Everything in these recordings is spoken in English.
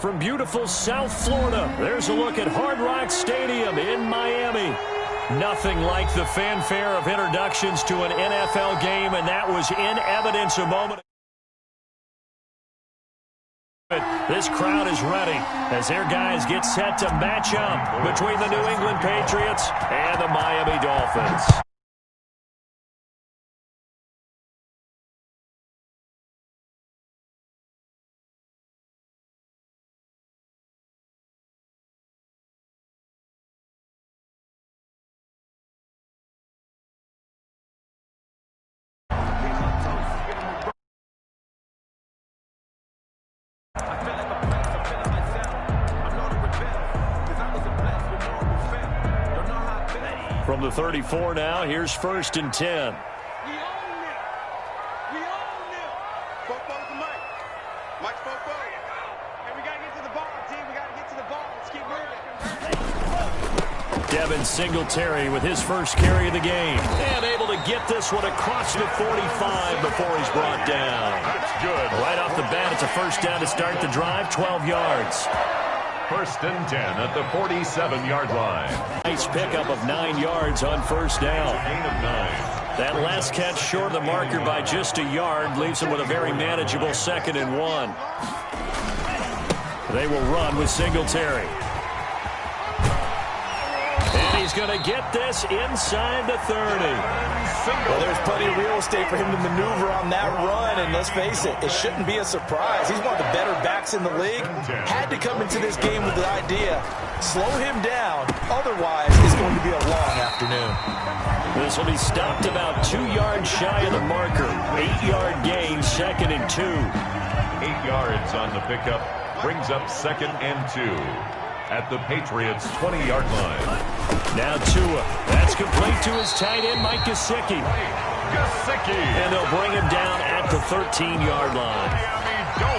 from beautiful South Florida. There's a look at Hard Rock Stadium in Miami. Nothing like the fanfare of introductions to an NFL game, and that was in evidence a moment. This crowd is ready as their guys get set to match up between the New England Patriots and the Miami Dolphins. From the 34 now, here's 1st and 10. We own it. We own it. Fofo's the mic. Mike's Fofo. And we got to get to the ball, team. We got to get to the ball. Let's keep moving. Devin Singletary with his first carry of the game. And able to get this one across the 45 before he's brought down. That's good. Right off the bat, it's a first down to start the drive, 12 yards. 1st and 10 at the 47-yard line. Nice pickup of 9 yards on first down. Gain of 9. That last catch short of the marker by just a yard leaves him with a very manageable 2nd and 1. They will run with Singletary. And he's going to get this inside the 30. Well, there's plenty of real estate for him to maneuver on that run, and let's face it, it shouldn't be a surprise. He's one of the better backs in the league. Had to come into this game with the idea, slow him down, otherwise it's going to be a long afternoon. This will be stopped about 2 yards shy of the marker. 8-yard gain, 2nd and 2. 8 yards on the pickup, brings up 2nd and 2 at the Patriots' 20-yard line. Now Tua. That's complete to his tight end, Mike Gesicki. And they'll bring him down at the 13-yard line.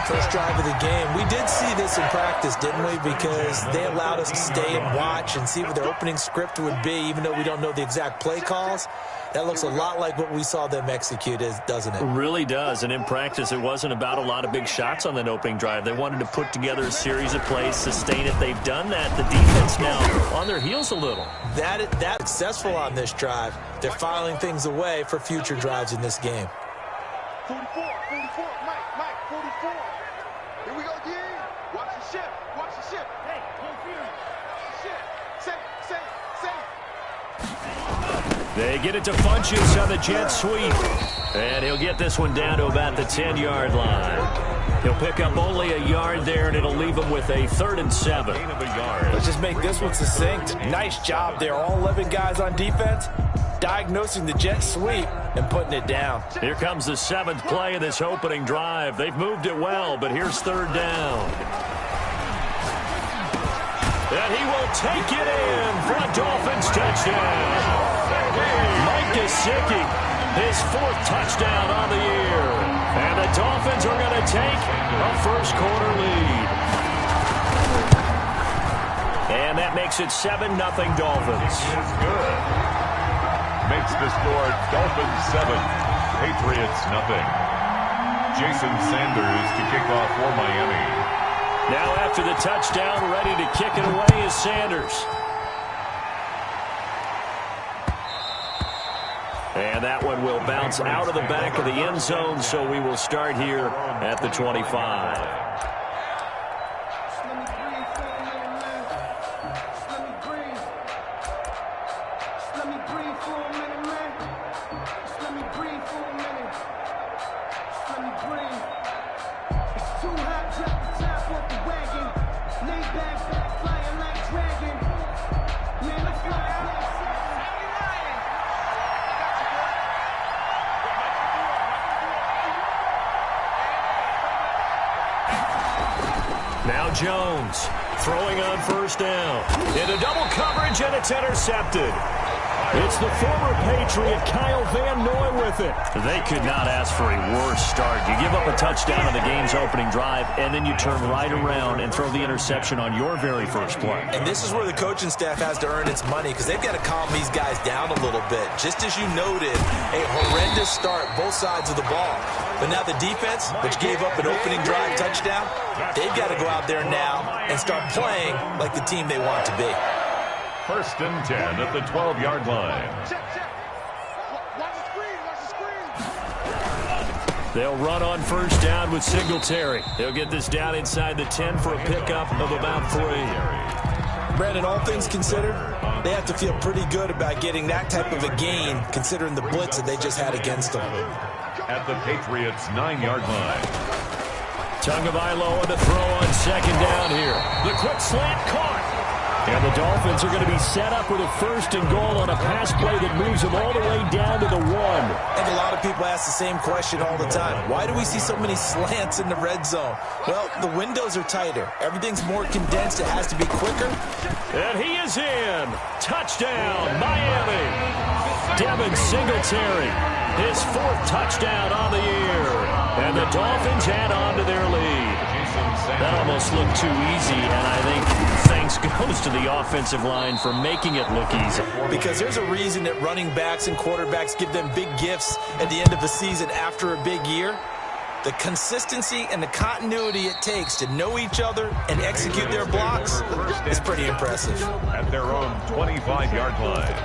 First drive of the game. We did see this in practice, didn't we? Because they allowed us to stay and watch and see what their opening script would be, even though we don't know the exact play calls. That looks a lot like what we saw them execute, doesn't it? It really does. And in practice, it wasn't about a lot of big shots on that opening drive. They wanted to put together a series of plays, sustain it. They've done that. The defense now on their heels a little. That's successful on this drive. They're filing things away for future drives in this game. 44, Mike, 44. Here we go, D. Watch the ship. Hey, hold feet. Ship. Safe. They get it to Funches on the jet sweep. And he'll get this one down to about the 10-yard line. He'll pick up only a yard there, and it'll leave him with a 3rd and 7. Gain of a yard. Let's just make this one succinct. Nice job there. All 11 guys on defense, diagnosing the jet sweep and putting it down. Here comes the 7th play of this opening drive. They've moved it well, but here's 3rd down. And he will take it in for a Dolphins touchdown. Mike Gesicki, his 4th touchdown on the year. And the Dolphins are going to take a first-quarter lead. And that makes it 7-0 Dolphins. Is good. Makes the score Dolphins 7, Patriots 0. Jason Sanders to kick off for Miami. Now after the touchdown, ready to kick it away is Sanders. And that one will bounce out of the back of the end zone, so we will start here at the 25. Now Jones throwing on first down. Into double coverage, and it's intercepted. It's the former Patriot Kyle Van Noy with it. They could not ask for a worse start. You give up a touchdown on the game's opening drive, and then you turn right around and throw the interception on your very first play. And this is where the coaching staff has to earn its money, because they've got to calm these guys down a little bit. Just as you noted, a horrendous start, both sides of the ball. But now the defense, which gave up an opening drive touchdown, they've got to go out there now and start playing like the team they want to be. 1st and 10 at the 12-yard line. They'll run on 1st down with Singletary. They'll get this down inside the 10 for a pickup of about 3. Brandon, all things considered, they have to feel pretty good about getting that type of a gain, considering the blitz that they just had against them. At the Patriots' 9-yard line. Tagovailoa to throw on 2nd down here. The quick slant caught. And the Dolphins are going to be set up with a 1st and goal on a pass play that moves them all the way down to the 1. I think a lot of people ask the same question all the time. Why do we see so many slants in the red zone? Well, the windows are tighter. Everything's more condensed. It has to be quicker. And he is in. Touchdown, Miami. Devin Singletary, his 4th touchdown on the year. And the Dolphins add on to their lead. That almost looked too easy, and I think thanks goes to the offensive line for making it look easy. Because there's a reason that running backs and quarterbacks give them big gifts at the end of the season after a big year. The consistency and the continuity it takes to know each other and execute their blocks is pretty impressive. At their own 25-yard line.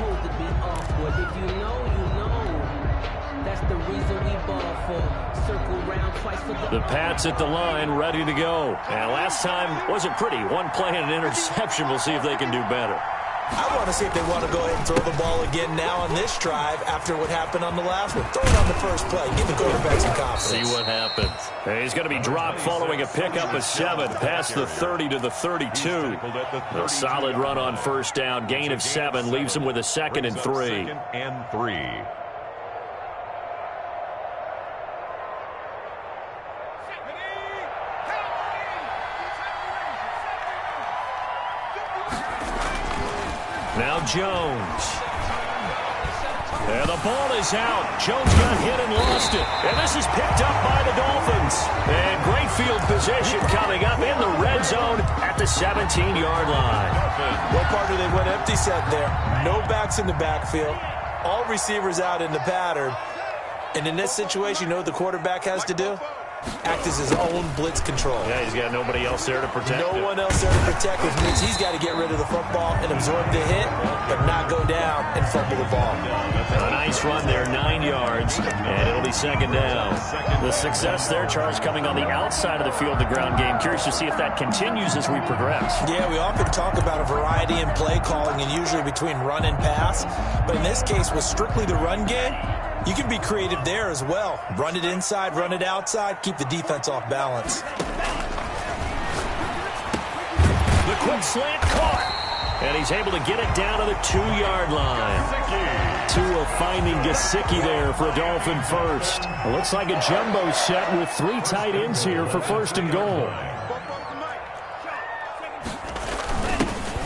The Pats at the line, ready to go. And last time wasn't pretty. One play and an interception. We'll see if they can do better. I want to see if they want to go ahead and throw the ball again now on this drive after what happened on the last one. Throw it on the first play. Give the quarterback some confidence. See what happens. And he's going to be dropped following a pickup of 7 past the 30 to the 32. A solid run on 1st down. Gain of 7 leaves him with a 2nd and 3. 2nd and 3. Now Jones. And the ball is out. Jones got hit and lost it. And this is picked up by the Dolphins. And great field position coming up in the red zone at the 17-yard line. What part do they went empty set there? No backs in the backfield. All receivers out in the pattern. And in this situation, you know what the quarterback has to do? Act as his own blitz control. Yeah, he's got nobody else there to protect him. No one else there to protect, which means he's got to get rid of the football and absorb the hit, but not go down and fumble the ball. A nice run there, 9 yards, and it'll be 2nd down. The success there, Charles, coming on the outside of the field, the ground game. Curious to see if that continues as we progress. Yeah, we often talk about a variety in play calling and usually between run and pass, but in this case, with strictly the run game, you can be creative there as well. Run it inside, run it outside, keep the defense off balance. The quick slant caught. And he's able to get it down to the 2-yard line. Tua finding Gesicki there for a Dolphin 1st. It looks like a jumbo set with 3 tight ends here for 1st and goal.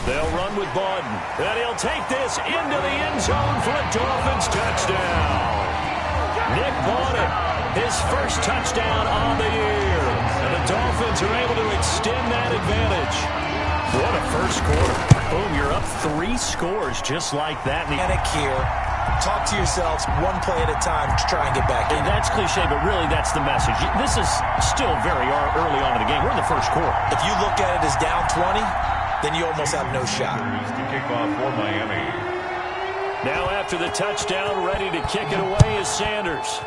They'll run with Bawden. And he'll take this into the end zone for a Dolphins touchdown. Nick Bawden, his 1st touchdown on the year. And the Dolphins are able to extend that advantage. What a 1st quarter. Boom, you're up 3 scores just like that. Panic here. Talk to yourselves one play at a time to try and get back in. And that's cliche, but really that's the message. This is still very early on in the game. We're in the 1st quarter. If you look at it as down 20, then you almost have no shot. To kick off for Miami. Now after the touchdown, ready to kick it away is Sanders.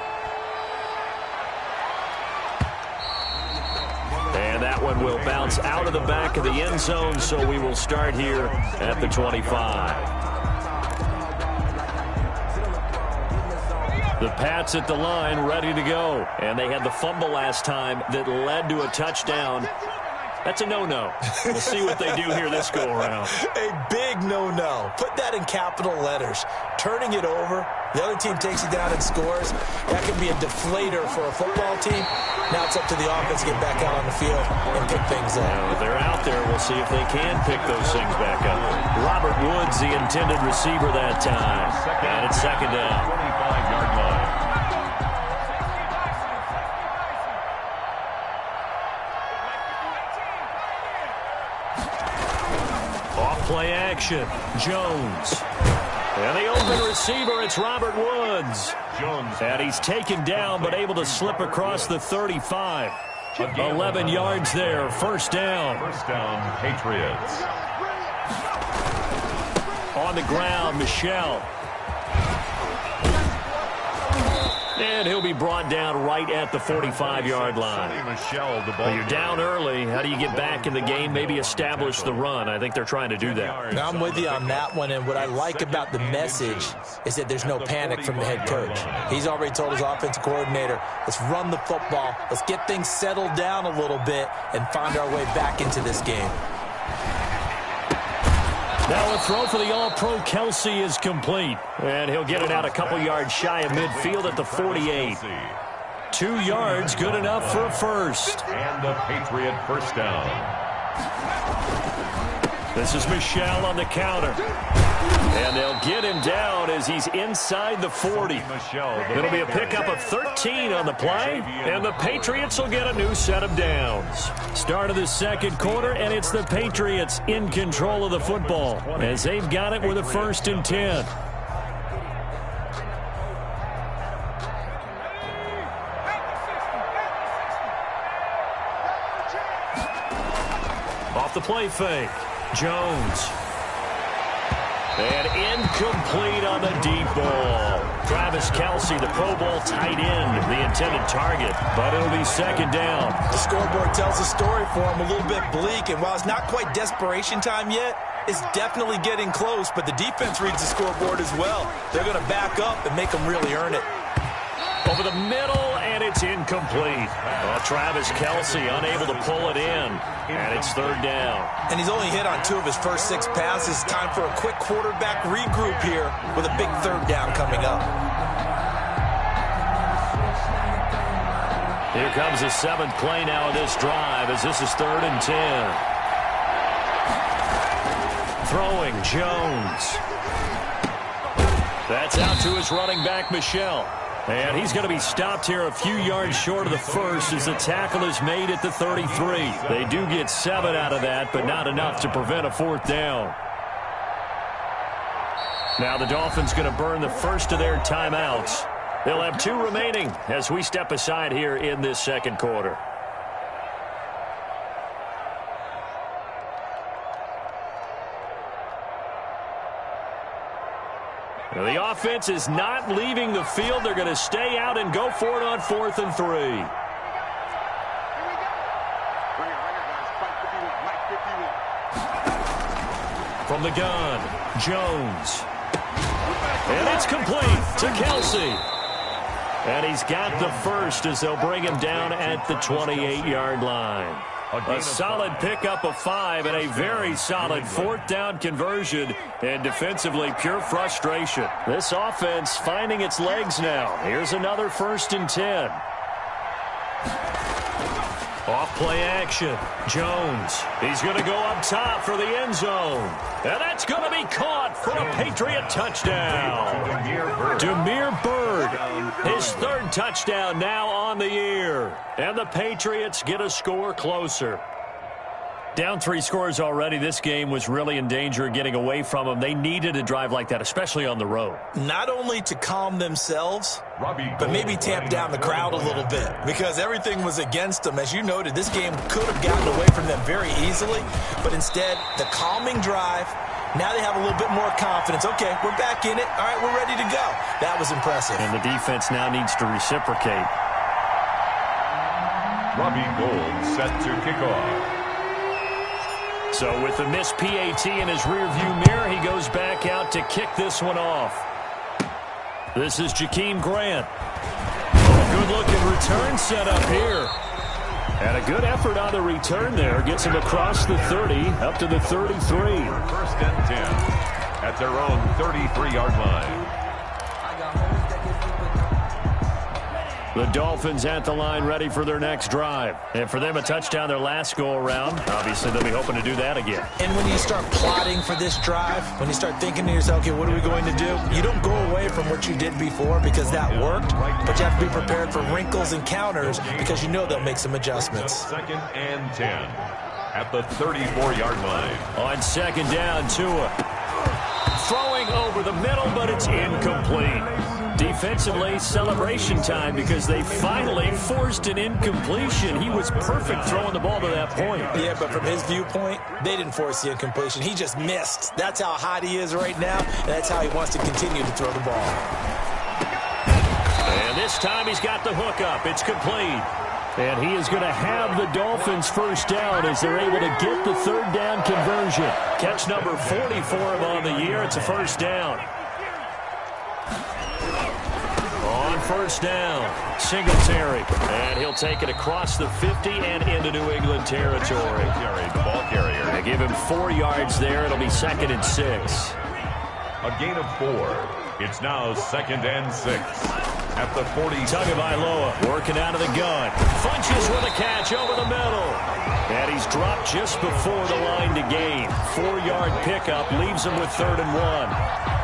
And that one will bounce out of the back of the end zone, so we will start here at the 25. The Pats at the line, ready to go. And they had the fumble last time that led to a touchdown. That's a no-no. We'll see what they do here this go-around. A big no-no. Put that in capital letters. Turning it over, the other team takes it down and scores. That can be a deflator for a football team. Now it's up to the offense to get back out on the field and pick things up. Now, if they're out there, we'll see if they can pick those things back up. Robert Woods, the intended receiver that time. And it's 2nd down. 25-yard line. Play action. Jones. And the open receiver, it's Robert Woods. And he's taken down but able to slip across the 35. 11 yards there, first down. First down, Patriots. On the ground, Michel. And he'll be brought down right at the 45-yard line. Well, you're down early. How do you get back in the game, maybe establish the run? I think they're trying to do that. Now, I'm with you on that one, and what I like about the message is that there's no panic from the head coach. He's already told his offensive coordinator, let's run the football, let's get things settled down a little bit and find our way back into this game. Now a throw for the All-Pro Kelsey is complete. And he'll get it out a couple yards shy of midfield at the 48. 2 yards, good enough for a first. And the Patriot first down. This is Michel on the counter. And they'll get him down as he's inside the 40. It'll be a pickup of 13 on the play, and the Patriots will get a new set of downs. Start of the second quarter, and it's the Patriots in control of the football as they've got it with a 1st and 10. Off the play fake, Jones. And incomplete on the deep ball. Travis Kelsey, the Pro Bowl tight end, the intended target, but it'll be second down. The scoreboard tells a story for him, a little bit bleak, and while it's not quite desperation time yet, it's definitely getting close, but the defense reads the scoreboard as well. They're going to back up and make them really earn it. Over the middle, and it's incomplete. Travis Kelsey unable to pull it in, and it's third down. And he's only hit on 2 of his first 6 passes. Time for a quick quarterback regroup here with a big third down coming up. Here comes the 7th play now of this drive as this is 3rd and 10. Throwing, Jones. That's out to his running back, Michel. And he's going to be stopped here a few yards short of the first as the tackle is made at the 33. They do get 7 out of that, but not enough to prevent a 4th down. Now the Dolphins going to burn the first of their timeouts. They'll have 2 remaining as we step aside here in this second quarter. Now the offense is not leaving the field. They're going to stay out and go for it on 4th and 3. From the gun, Jones. And it's complete to Kelsey. And he's got the first as they'll bring him down at the 28-yard line. A solid pickup of 5 and a very solid 4th down conversion, and defensively pure frustration. This offense finding its legs now. Here's another 1st and 10. Off play action. Jones. He's going to go up top for the end zone. And that's going to be caught for a Patriot touchdown. Demir Bird. His 3rd touchdown now on the year. And the Patriots get a score closer. Down 3 scores already. This game was really in danger of getting away from them. They needed a drive like that, especially on the road. Not only to calm themselves, but maybe tamp down the crowd a little bit because everything was against them. As you noted, this game could have gotten away from them very easily, but instead, the calming drive, now they have a little bit more confidence. Okay, we're back in it. All right, we're ready to go. That was impressive. And the defense now needs to reciprocate. Robbie Gould set to kick off. So with the missed PAT in his rearview mirror, he goes back out to kick this one off. This is Jakeem Grant. Good-looking return set up here. And a good effort on the return there. Gets him across the 30, up to the 33. 1st and 10 at their own 33-yard line. The Dolphins at the line ready for their next drive. And for them, a touchdown their last go-around. Obviously, they'll be hoping to do that again. And when you start plotting for this drive, when you start thinking to yourself, okay, what are we going to do? You don't go away from what you did before because that worked, but you have to be prepared for wrinkles and counters because you know they'll make some adjustments. 2nd and 10 at the 34-yard line. On 2nd down, Tua. throwing over the middle, but it's incomplete. Defensively, celebration time because they finally forced an incompletion. He was perfect throwing the ball to that point. Yeah, but from his viewpoint, they didn't force the incompletion. He just missed. That's how hot he is right now, and that's how he wants to continue to throw the ball. And this time he's got the hook up. It's complete. And he is going to have the Dolphins first down as they're able to get the third down conversion. Catch number 40 for him on the year. It's a first down. On first down, Singletary. And he'll take it across the 50 and into New England territory. Ball carrier. They give him 4 yards there. It'll be 2nd and 6. A gain of 4. It's now 2nd and 6. At the 40. Tagovailoa working out of the gun. Funches with a catch over the middle. And he's dropped just before the line to gain. 4-yard pickup leaves him with 3rd and 1.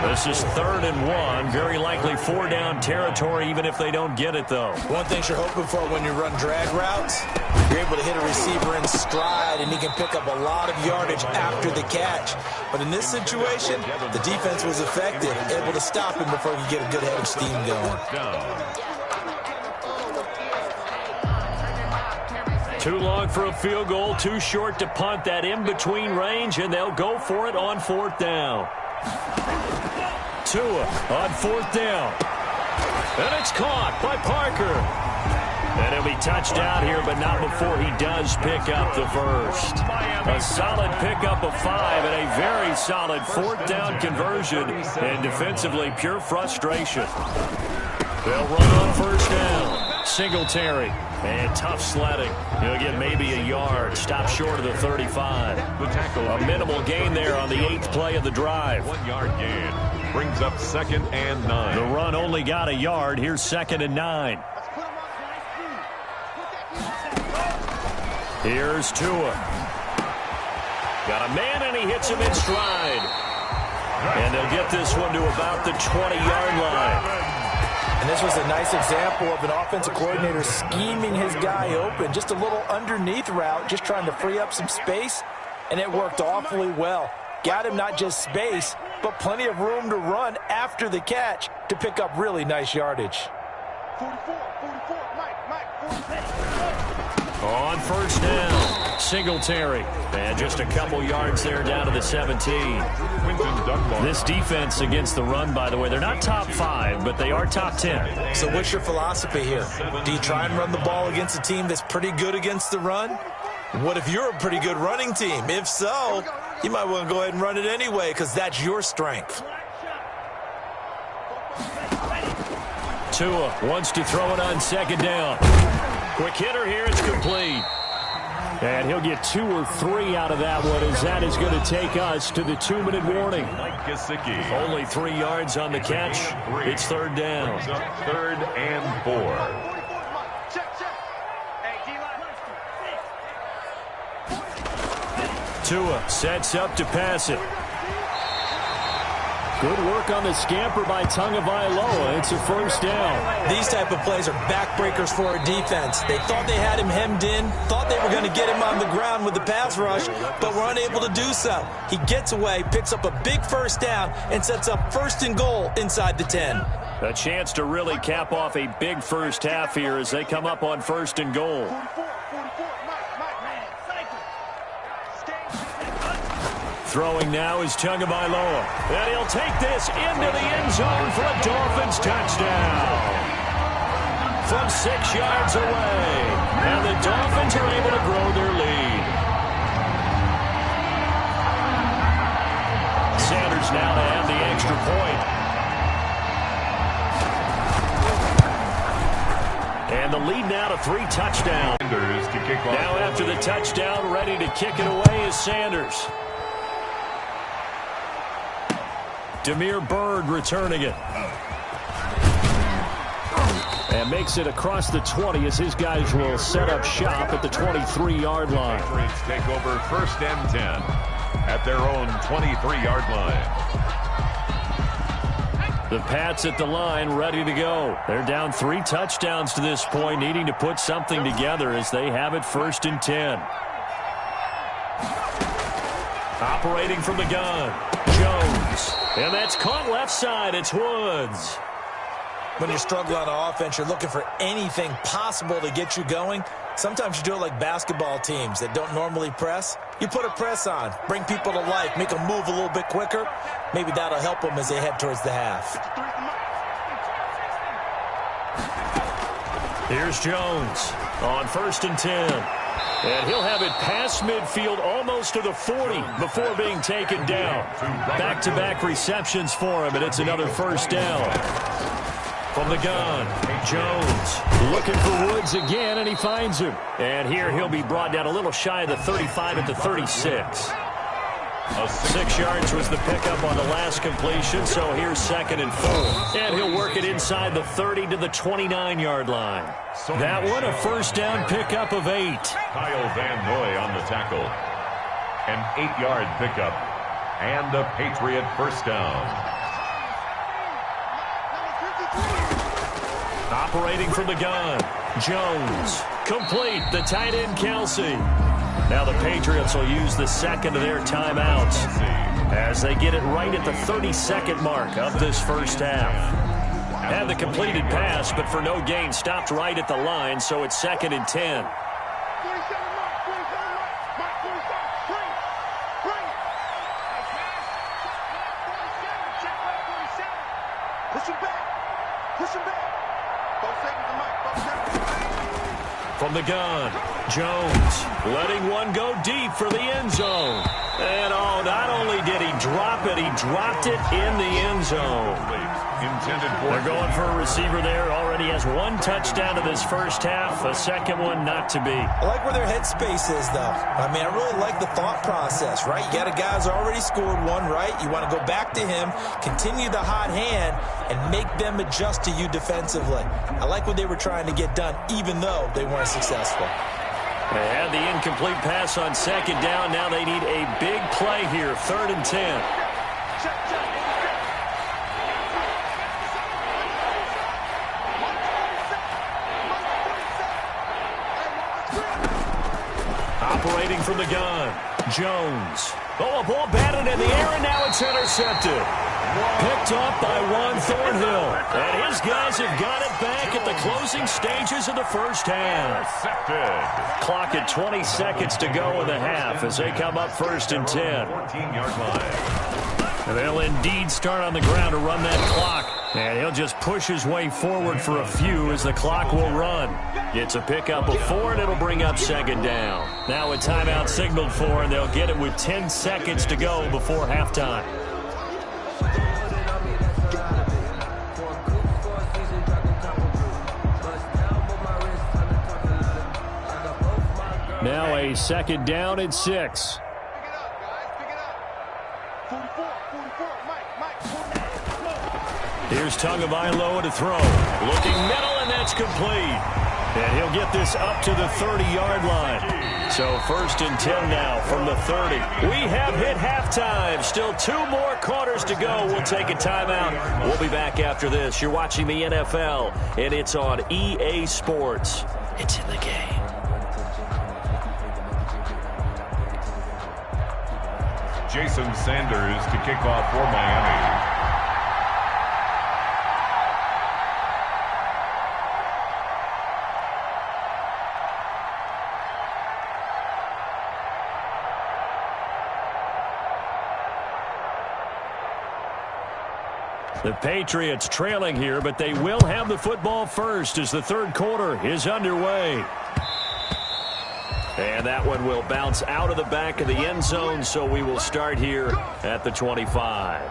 This is 3rd and 1. Very likely 4-down territory, even if they don't get it, though. One thing you're hoping for when you run drag routes, you're able to hit a receiver in stride, and he can pick up a lot of yardage after the catch. But in this situation, the defense was effective, able to stop him before he could get a good head of steam going. Too long for a field goal, too short to punt. That in-between range, and they'll go for it on 4th down. Tua on 4th down. And it's caught by Parker. And he'll be touched out here, but not before he does pick up the first. A solid pickup of 5 and a very solid 4th down conversion. And defensively, pure frustration. They'll run on 1st down. Singletary. And tough sledding. He'll get maybe a yard. Stop short of the 35. A minimal gain there on the 8th play of the drive. 1-yard gain. Brings up 2nd and 9. The run only got a yard. Here's 2nd and 9. Here's Tua. Got a man, and he hits him in stride. And they'll get this one to about the 20-yard line. And this was a nice example of an offensive coordinator scheming his guy open. Just a little underneath route, just trying to free up some space, and it worked awfully well. Got him not just space, but plenty of room to run after the catch to pick up really nice yardage. 44, Mike, 44. On 1st down, Singletary. And just a couple yards there down to the 17. This defense against the run, by the way, they're not top 5, but they are top 10. So what's your philosophy here? Do you try and run the ball against a team that's pretty good against the run? What if you're a pretty good running team? If so, you might want to go ahead and run it anyway because that's your strength. Tua wants to throw it on 2nd down. Quick hitter here, it's complete. And he'll get 2 or 3 out of that one, as that is going to take us to the 2-minute warning. Only 3 yards on the catch. It's 3rd down. 3rd and 4. Tua sets up to pass it. Good work on the scamper by Tagovailoa. It's a 1st down. These type of plays are backbreakers for a defense. They thought they had him hemmed in, thought they were going to get him on the ground with the pass rush, but were unable to do so. He gets away, picks up a big 1st down, and sets up 1st and goal inside the 10. A chance to really cap off a big first half here as they come up on 1st and goal. 44, Throwing now is Tagovailoa. And he'll take this into the end zone for a Dolphins touchdown. From 6 yards away. And the Dolphins are able to grow their lead. Sanders now to have the extra point. And the lead now to 3 touchdowns. Now after the touchdown, ready to kick it away is Sanders. Damiere Byrd returning it. And makes it across the 20 as his guys will set up shop at the 23-yard line. Patriots take over 1st and 10 at their own 23-yard line. The Pats at the line ready to go. They're down 3 touchdowns to this point, needing to put something together as they have it 1st and 10. Operating from the gun. And that's caught left side. It's Woods. When you're struggling on offense, you're looking for anything possible to get you going. Sometimes you do it like basketball teams that don't normally press. You put a press on, bring people to life, make them move a little bit quicker. Maybe that'll help them as they head towards the half. Here's Jones on 1st and 10. And he'll have it past midfield almost to the 40 before being taken down. Back-to-back receptions for him, and it's another first down. From the gun, Jones looking for Woods again, and he finds him. And here he'll be brought down a little shy of the 35 at the 36. 6 yards was the pickup on the last completion, so here's 2nd and 4. And he'll work it inside the 30 to the 29-yard line. That one, a first down pickup of 8. Kyle Van Noy on the tackle. An 8-yard pickup. And a Patriot first down. Operating from the gun, Jones. Complete, the tight end, Kelsey. Now the Patriots will use the second of their timeouts as they get it right at the 32nd mark of this first half. Had the completed pass, but for no gain, stopped right at the line, so it's 2nd and 10. From the gun, Jones letting one go deep for the end zone. And not only did he drop it, he dropped it in the end zone. They're going for a receiver there. Already has 1 touchdown to this first half. A second one not to be. I like where their headspace is, though. I mean, I really like the thought process, right? You got a guy who's already scored 1, right? You want to go back to him, continue the hot hand, and make them adjust to you defensively. I like what they were trying to get done, even though they weren't successful. They had the incomplete pass on 2nd down. Now they need a big play here, 3rd and 10. Operating from the gun, Jones. Oh, a ball batted in the air, and now it's intercepted. Picked off by Juan Thornhill. And his guys have got it back at the closing stages of the first half. Intercepted. Clock at 20 seconds to go in the half as they come up 1st and 10. 14-yard line. And they'll indeed start on the ground to run that clock. And he'll just push his way forward for a few as the clock will run. It's a pickup of 4, and it'll bring up 2nd down. Now a timeout signaled for, and they'll get it with 10 seconds to go before halftime. Now a 2nd down and 6. Here's Tagovailoa to throw. Looking middle, and that's complete. And he'll get this up to the 30-yard line. So 1st and 10 now from the 30. We have hit halftime. Still 2 more quarters to go. We'll take a timeout. We'll be back after this. You're watching the NFL, and it's on EA Sports. It's in the game. Jason Sanders to kick off for Miami. The Patriots trailing here, but they will have the football first as the 3rd quarter is underway. And that one will bounce out of the back of the end zone, so we will start here at the 25.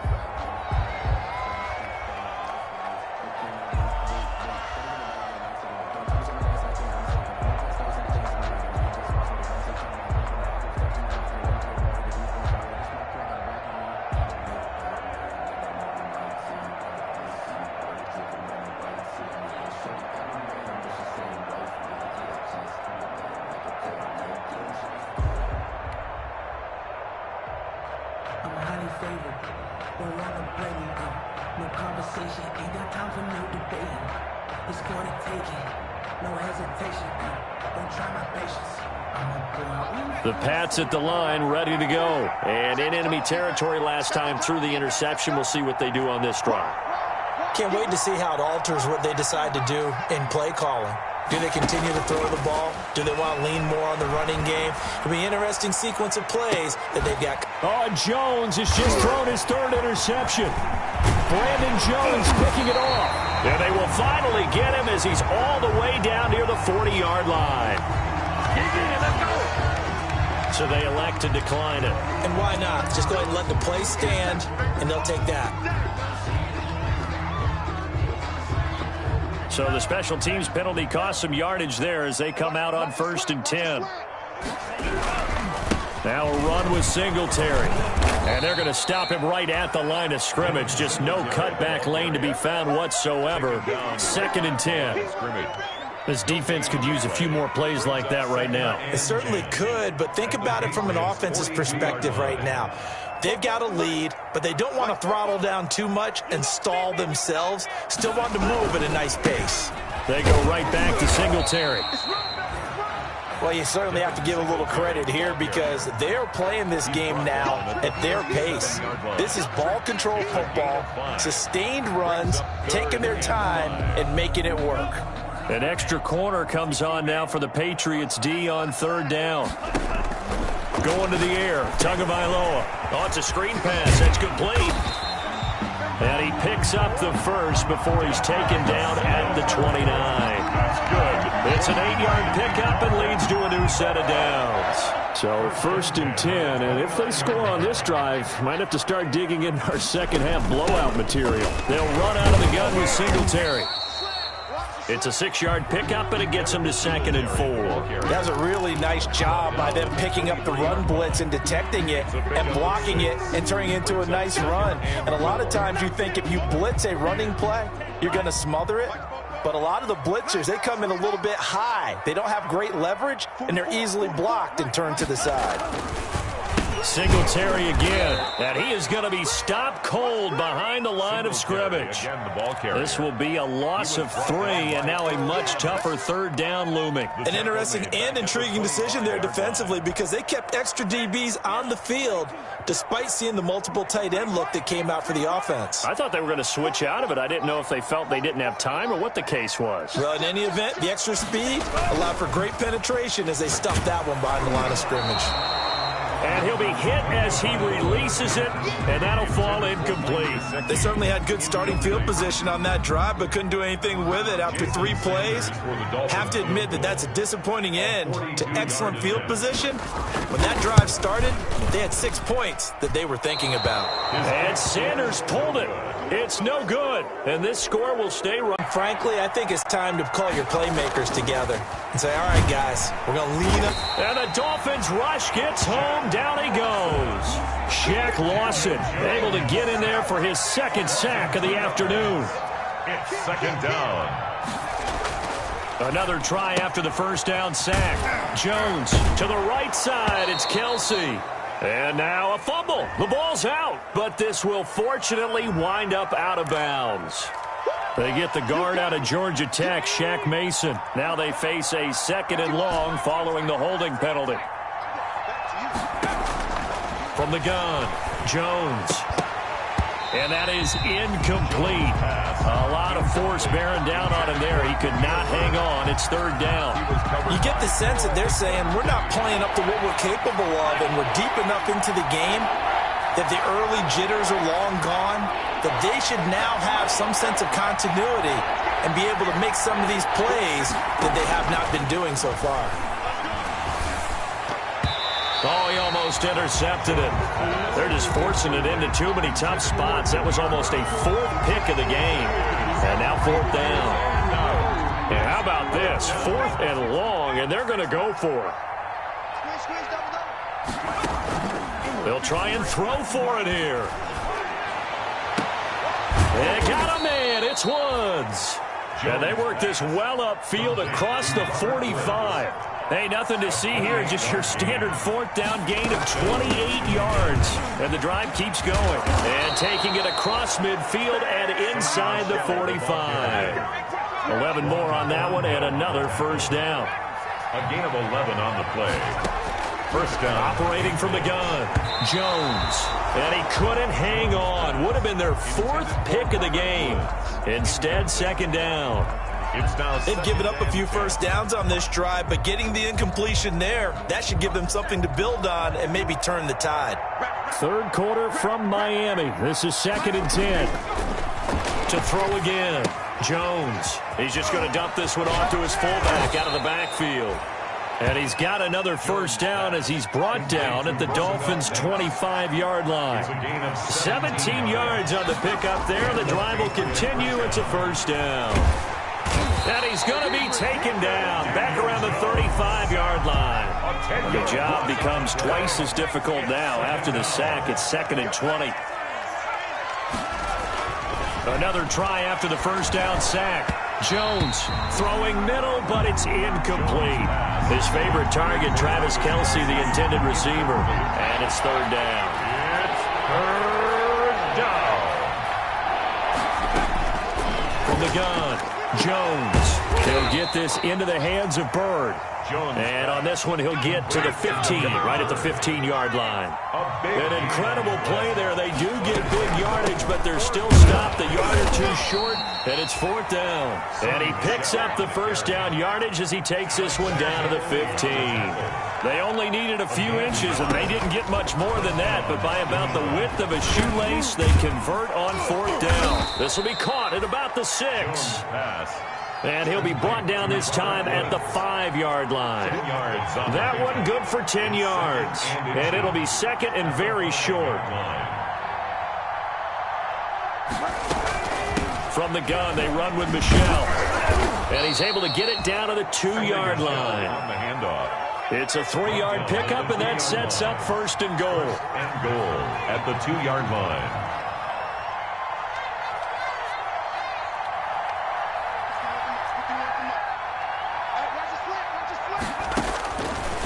It's for the taking, no hesitation. Don't try my patience. The Pats at the line, ready to go. And in enemy territory last time through the interception. We'll see what they do on this drive. Can't wait to see how it alters what they decide to do in play calling. Do they continue to throw the ball? Do they want to lean more on the running game? It'll be an interesting sequence of plays that they've got. Oh, Jones has just thrown his third interception. Brandon Jones picking it off. And they will finally get him as he's all the way down near the 40-yard line. So they elect to decline it. And why not? Just go ahead and let the play stand, and they'll take that. So the special teams penalty cost some yardage there as they come out on 1st and 10. Now a run with Singletary. And they're going to stop him right at the line of scrimmage. Just no cutback lane to be found whatsoever. 2nd and 10. This defense could use a few more plays like that right now. It certainly could, but think about it from an offense's perspective right now. They've got a lead, but they don't want to throttle down too much and stall themselves. Still want to move at a nice pace. They go right back to Singletary. Well, you certainly have to give a little credit here because they're playing this game now at their pace. This is ball control football, sustained runs, taking their time and making it work. An extra corner comes on now for the Patriots D on 3rd down. Going to the air, Tagovailoa. Oh, it's a screen pass. That's complete. And he picks up the first before he's taken down at the 29. That's good. It's an 8-yard pickup and leads to a new set of downs. So 1st and 10, and if they score on this drive, might have to start digging in our second half blowout material. They'll run out of the gun with Singletary. It's a 6-yard pickup, and it gets them to 2nd and 4. That was a really nice job by them picking up the run blitz and detecting it and blocking it and turning it into a nice run. And a lot of times you think if you blitz a running play, you're going to smother it. But a lot of the blitzers, they come in a little bit high. They don't have great leverage, and they're easily blocked and turned to the side. Singletary again, and he is going to be stopped cold behind the line of scrimmage. This will be a loss of 3, and now a much tougher 3rd down looming. An interesting and intriguing decision there defensively because they kept extra DBs on the field despite seeing the multiple tight end look that came out for the offense. I thought they were going to switch out of it. I didn't know if they felt they didn't have time or what the case was. Well, in any event, the extra speed allowed for great penetration as they stuffed that one behind the line of scrimmage. And he'll be hit as he releases it, and that'll fall incomplete. They certainly had good starting field position on that drive, but couldn't do anything with it after 3 plays. Have to admit that that's a disappointing end to excellent field position. When that drive started, they had 6 points that they were thinking about. And Sanders pulled it. It's no good, and this score will stay right. Frankly, I think it's time to call your playmakers together and say, all right, guys, we're going to lean up. And the Dolphins rush gets home. Down he goes. Shaq Lawson able to get in there for his 2nd sack of the afternoon. It's 2nd down. Another try after the 1st down sack. Jones to the right side. It's Kelsey. And now a fumble. The ball's out, but this will fortunately wind up out of bounds. They get the guard out of Georgia Tech, Shaq Mason. Now they face a 2nd and long following the holding penalty. From the gun, Jones. And that is incomplete. A lot of force bearing down on him there. He could not hang on. It's 3rd down. You get the sense that they're saying we're not playing up to what we're capable of, and we're deep enough into the game that the early jitters are long gone, that they should now have some sense of continuity and be able to make some of these plays that they have not been doing so far. Oh, he almost intercepted it. They're just forcing it into too many tough spots. That was almost a 4th pick of the game. And now 4th down. And how about this? 4th and long, and they're going to go for it. They'll try and throw for it here. They got a man. It's Woods. And they work this well upfield across the 45. Hey, nothing to see here, just your standard 4th down gain of 28 yards. And the drive keeps going. And taking it across midfield and inside the 45. 11 more on that one and another 1st down. A gain of 11 on the play. First down. Operating from the gun, Jones. And he couldn't hang on. Would have been their 4th pick of the game. Instead, second down. They've given up a few first downs on this drive, but getting the incompletion there, that should give them something to build on and maybe turn the tide. Third quarter from Miami. This is 2nd and 10. To throw again, Jones. He's just going to dump this one off to his fullback out of the backfield. And he's got another first down as he's brought down at the Dolphins' 25-yard line. 17 yards on the pickup there. The drive will continue. It's a first down. And he's going to be taken down back around the 35-yard line. The job becomes twice as difficult now after the sack. It's 2nd and 20. Another try after the first down sack. Jones throwing middle, but it's incomplete. His favorite target, Travis Kelce, the intended receiver. And it's third down. It's third down. From the gun, Jones. He'll get this into the hands of Bird. And on this one, he'll get to the 15, right at the 15-yard line. An incredible play there. They do get big yardage, but they're still stopped a yard or two short, and it's 4th down. And he picks up the first down yardage as he takes this one down to the 15. They only needed a few inches, and they didn't get much more than that, but by about the width of a shoelace, they convert on 4th down. This will be caught at about the 6. And he'll be brought down this time at the 5-yard line. That one good for 10 yards. And it'll be 2nd and very short. From the gun, they run with Michel. And he's able to get it down to the 2-yard line. It's a 3-yard pickup, and that sets up 1st and goal. And goal at the 2-yard line.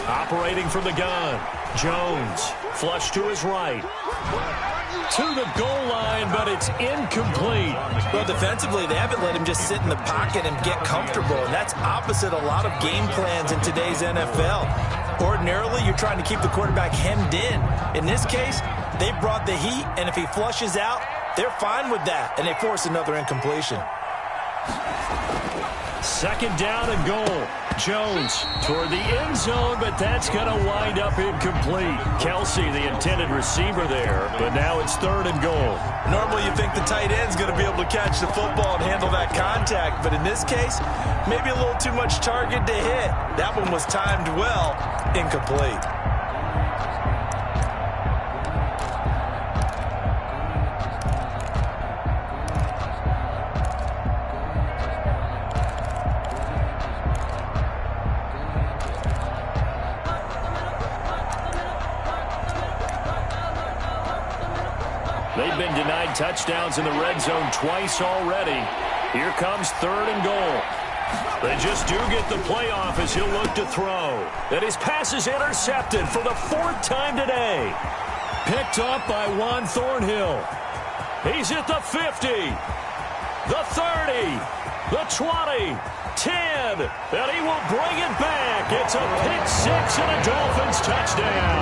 Operating from the gun, Jones, flush to his right. To the goal line, but it's incomplete. Well, defensively, they haven't let him just sit in the pocket and get comfortable, and that's opposite a lot of game plans in today's NFL. Ordinarily, you're trying to keep the quarterback hemmed in. In this case, they brought the heat, and if he flushes out, they're fine with that, and they force another incompletion. 2nd down and goal. Jones toward the end zone, but that's going to wind up incomplete. Kelce, the intended receiver there, but now it's 3rd and goal. Normally you think the tight end's going to be able to catch the football and handle that contact, but in this case, maybe a little too much target to hit. That one was timed well, incomplete. They've been denied touchdowns in the red zone twice already. Here comes 3rd and goal. They just do get the playoff as he'll look to throw. And his pass is intercepted for the 4th time today. Picked up by Juan Thornhill. He's at the 50, the 30, the 20, 10, and he will bring it back. It's a pick-6 and a Dolphins touchdown.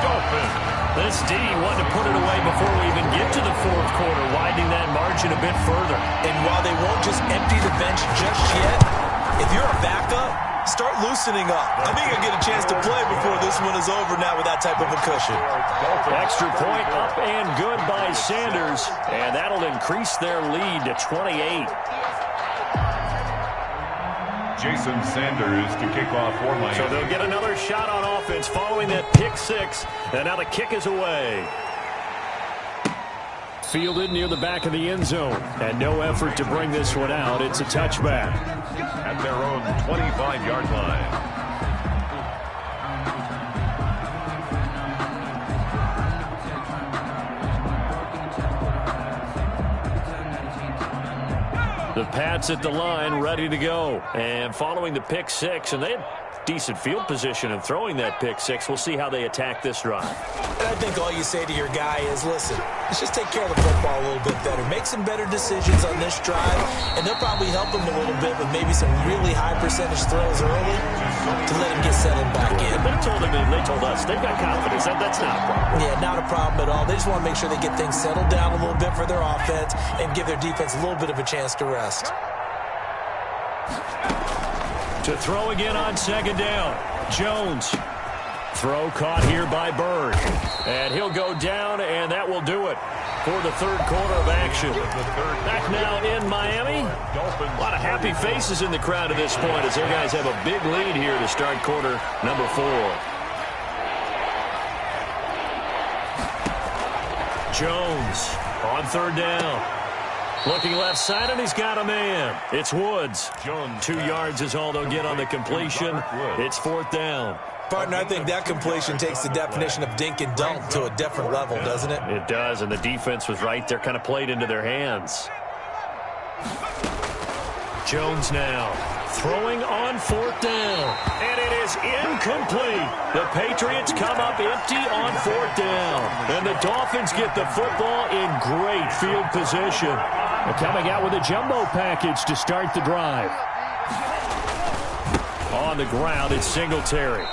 Dolphins. This D wanted to put it away before we even get to the 4th quarter, widening that margin a bit further. And while they won't just empty the bench just yet, if you're a backup, start loosening up. I think you'll get a chance to play before this one is over now with that type of a cushion. Extra point up and good by Sanders, and that'll increase their lead to 28. Jason Sanders to kick off for Miami. So they'll get another shot on offense following that pick-6, and now the kick is away. Fielded near the back of the end zone, and no effort to bring this one out. It's a touchback. At their own 25-yard line. The Pats at the line, ready to go. And following the pick-6, and they decent field position and throwing that pick six. We'll see how they attack this drive. And I think all you say to your guy is, listen, let's just take care of the football a little bit better. Make some better decisions on this drive, and they'll probably help him a little bit with maybe some really high percentage throws early to let him get settled back in. They told us they've got confidence. That's not a problem. Yeah, not a problem at all. They just want to make sure they get things settled down a little bit for their offense and give their defense a little bit of a chance to rest. To throw again on second down. Jones. Throw caught here by Bird. And he'll go down, and that will do it for the third quarter of action. Back now in Miami. A lot of happy faces in the crowd at this point as their guys have a big lead here to start quarter number 4. Jones on third down. Looking left side, and he's got a man. It's Woods. 2 yards is all they'll get on the completion. It's fourth down. Partner, I think that completion takes the definition of dink and dunk to a different level, doesn't it? It does, and the defense was right there, kind of played into their hands. Jones now throwing on fourth down, and it is incomplete. The Patriots come up empty on fourth down, and the Dolphins get the football in great field position. They're coming out with a jumbo package to start the drive. On the ground, it's Singletary.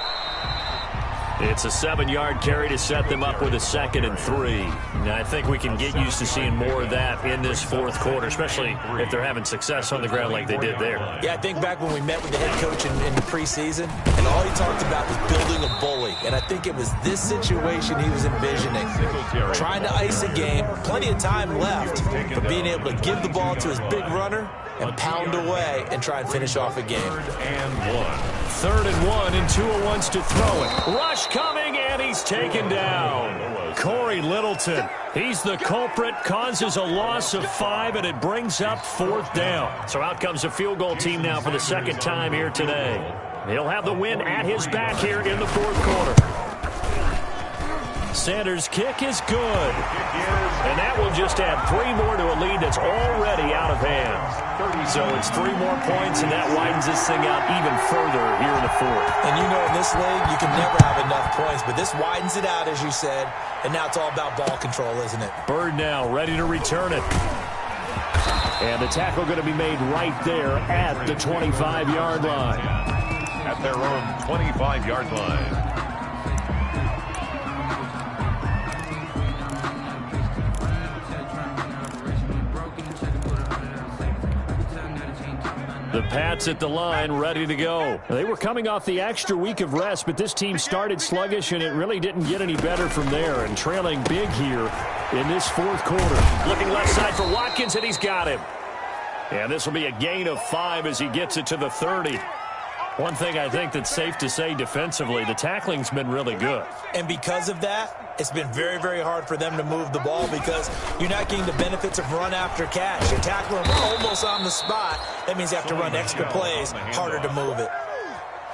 It's a 7-yard carry to set them up with a 2nd and 3. Now, I think we can get used to seeing more of that in this fourth quarter, especially if they're having success on the ground like they did there. Yeah, I think back when we met with the head coach in the preseason, and all he talked about was building a bully. And I think it was this situation he was envisioning. Trying to ice a game, plenty of time left, but being able to give the ball to his big runner and pound away and try and finish off a game. 3rd and 1, and Tua wants to throw it. Rush coming, and he's taken down. Corey Littleton, he's the culprit, causes a loss of 5, and it brings up fourth down. So out comes a field goal team now for the second time here today. He'll have the win at his back here in the fourth quarter. Sanders' kick is good. And that will just add 3 more to a lead that's already out of hand. So it's 3 more points, and that widens this thing out even further here in the fourth. And you know, in this league, you can never have enough points, but this widens it out, as you said, and now it's all about ball control, isn't it? Bird now ready to return it. And the tackle going to be made right there at the 25-yard line. At their own 25-yard line. The Pats at the line, ready to go. They were coming off the extra week of rest, but this team started sluggish, and it really didn't get any better from there, and trailing big here in this fourth quarter. Looking left side for Watkins, and he's got him. And this will be a gain of 5 as he gets it to the 30. One thing I think that's safe to say defensively, the tackling's been really good. And because of that, it's been very, very hard for them to move the ball because you're not getting the benefits of run after catch. You're tackling almost on the spot. That means you have to run extra plays, harder to move it.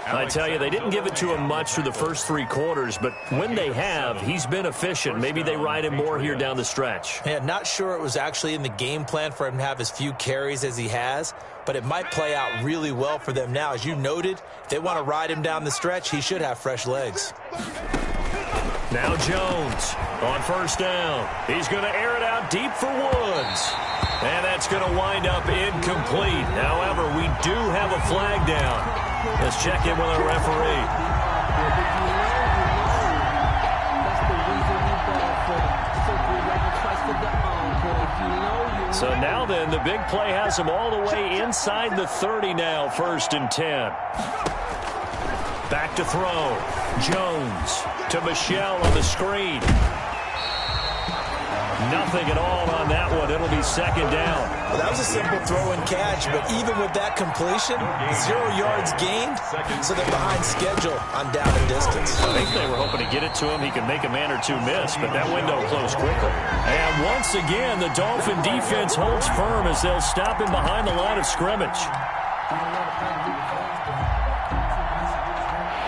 I tell you, they didn't give it to him much through the first 3 quarters, but when they have, he's been efficient. Maybe they ride him more here down the stretch. Yeah, not sure it was actually in the game plan for him to have as few carries as he has, but it might play out really well for them now. As you noted, if they want to ride him down the stretch, he should have fresh legs. Now Jones on first down. He's going to air it out deep for Woods. And that's going to wind up incomplete. However, we do have a flag down. Let's check in with our referee. So now then, the big play has him all the way inside the 30 now, 1st and 10. Back to throw. Jones to Michelle on the screen. Nothing at all on that one. It'll be 2nd down. Well, that was a simple throw and catch, but even with that completion, 0 yards gained, so they're behind schedule on down and distance. I think they were hoping to get it to him. He could make a man or 2 miss, but that window closed quickly. And once again, the Dolphin defense holds firm as they'll stop him behind the line of scrimmage.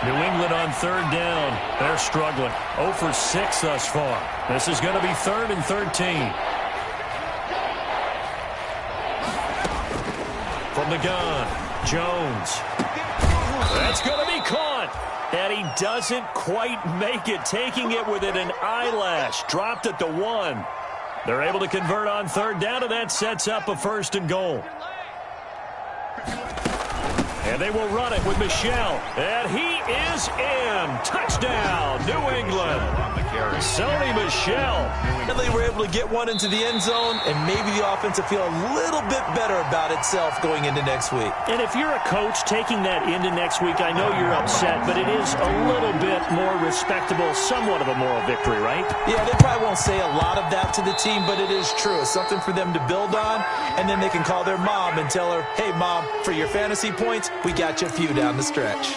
New England on 3rd down. They're struggling. 0 for 6 thus far. This is going to be 3rd and 13. From the gun, Jones. That's going to be caught. And he doesn't quite make it, taking it within an eyelash. Dropped at the 1. They're able to convert on third down, and that sets up a 1st and goal. And they will run it with Michel. And he is in. Touchdown, New England. Sony Michel. They were able to get one into the end zone, and maybe the offense will feel a little bit better about itself going into next week. And if you're a coach taking that into next week, I know you're upset, but it is a little bit more respectable, somewhat of a moral victory, right? Yeah, they probably won't say a lot of that to the team, but it is true. It's something for them to build on, and then they can call their mom and tell her, hey, Mom, for your fantasy points, we got you a few down the stretch.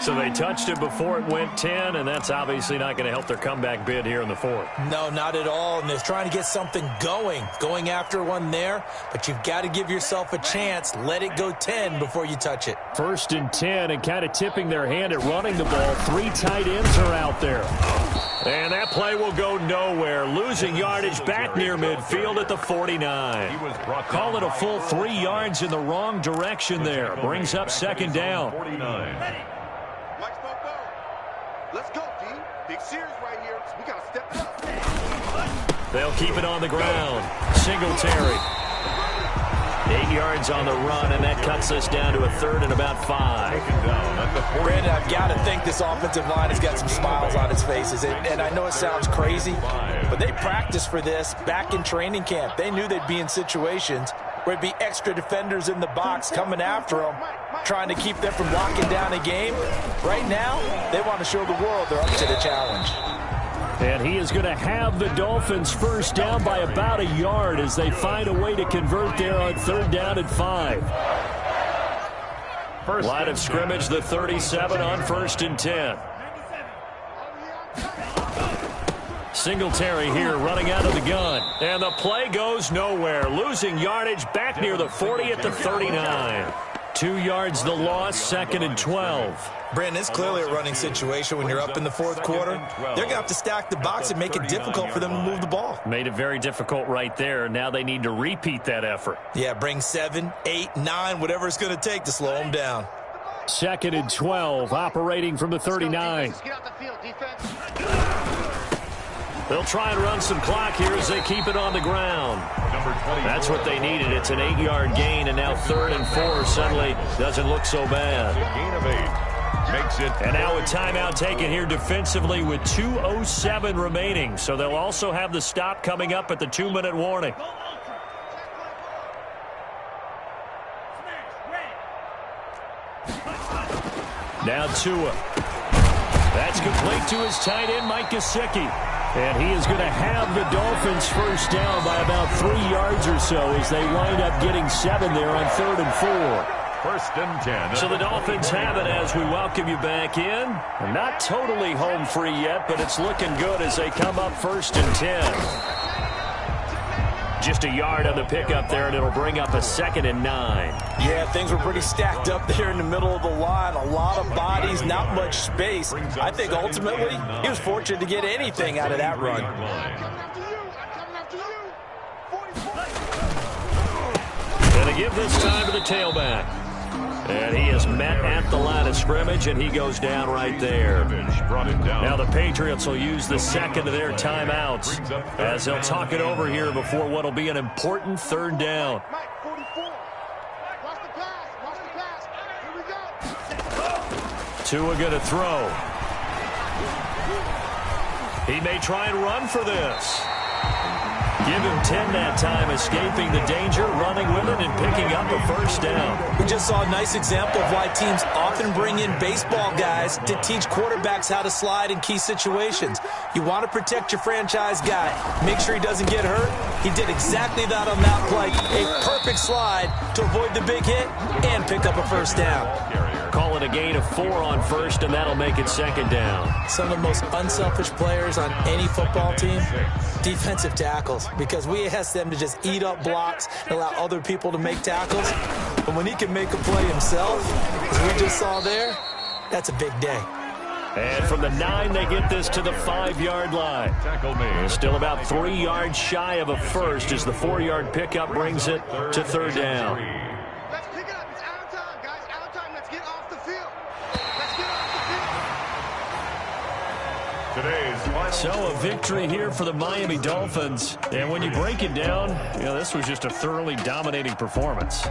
So they touched it before it went 10, and that's obviously not going to help their comeback bid here in the 4th. No, not at all, and they're trying to get something going after one there, but you've got to give yourself a chance. Let it go 10 before you touch it. 1st and 10, and kind of tipping their hand at running the ball. 3 tight ends are out there. And that play will go nowhere. Losing yardage back near midfield at the 49. Call it a full 3 yards in the wrong direction there. Brings up 2nd down. Let's go, D. Big series right here. We got to step it up. They'll keep it on the ground. Singletary. 8 yards on the run, and that cuts us down to a 3rd and about 5. Brandon, I've got to think this offensive line has got some smiles on its faces. And I know it sounds crazy, but they practiced for this back in training camp. They knew they'd be in situations where it'd be extra defenders in the box coming after them, trying to keep them from locking down a game. Right now, they want to show the world they're up to the challenge. And he is going to have the Dolphins first down by about a yard as they find a way to convert there on 3rd down and 5. Line of scrimmage, the 37 on 1st and 10. Singletary here running out of the gun. And the play goes nowhere. Losing yardage back near the 40 at the 39. 2 yards the loss, 2nd and 12. Brandon, it's clearly a running situation when you're up in the 4th quarter. They're going to have to stack the box and make it difficult for them to move the ball. Made it very difficult right there. Now they need to repeat that effort. Yeah, bring 7, 8, 9, whatever it's going to take to slow them down. 2nd and 12, operating from the 39. Get out the field, defense. They'll try and run some clock here as they keep it on the ground. That's what they needed. It's an 8-yard gain, and now 3rd and 4 suddenly doesn't look so bad. Gain of 8 makes it. And now a timeout taken here defensively with 2:07 remaining. So they'll also have the stop coming up at the 2-minute warning. Now Tua. That's complete to his tight end, Mike Gesicki. And he is going to have the Dolphins first down by about 3 yards or so as they wind up getting 7 there on 3rd and 4. 1st and 10. So the Dolphins have it as we welcome you back in. Not totally home free yet, but it's looking good as they come up 1st and 10. Just a yard on the pickup there, and it'll bring up a 2nd and 9. Yeah, things were pretty stacked up there in the middle of the line. A lot of bodies, not much space. I think ultimately he was fortunate to get anything out of that run. And they give this time to the tailback. And he is met at the line of scrimmage, and he goes down right there. Now the Patriots will use the 2nd of their timeouts as they'll talk it over here before what will be an important 3rd down. Mike, 44. Watch the pass. Watch the pass. Here we go. Tua going to throw. He may try and run for this. Give him 10 that time, escaping the danger, running with it, and picking up a first down. We just saw a nice example of why teams often bring in baseball guys to teach quarterbacks how to slide in key situations. You want to protect your franchise guy. Make sure he doesn't get hurt. He did exactly that on that play. A perfect slide to avoid the big hit and pick up a first down. Call it a gain of 4 on first, and that'll make it 2nd down. Some of the most unselfish players on any football team, defensive tackles, because we ask them to just eat up blocks and allow other people to make tackles. But when he can make a play himself, as we just saw there, that's a big day. And from the 9, they get this to the 5-yard line. Still about 3 yards shy of a first as the 4-yard pickup brings it to 3rd down. Let's pick it up. It's out of time, guys. Out of time. Let's get off the field. So a victory here for the Miami Dolphins. And when you break it down, this was just a thoroughly dominating performance.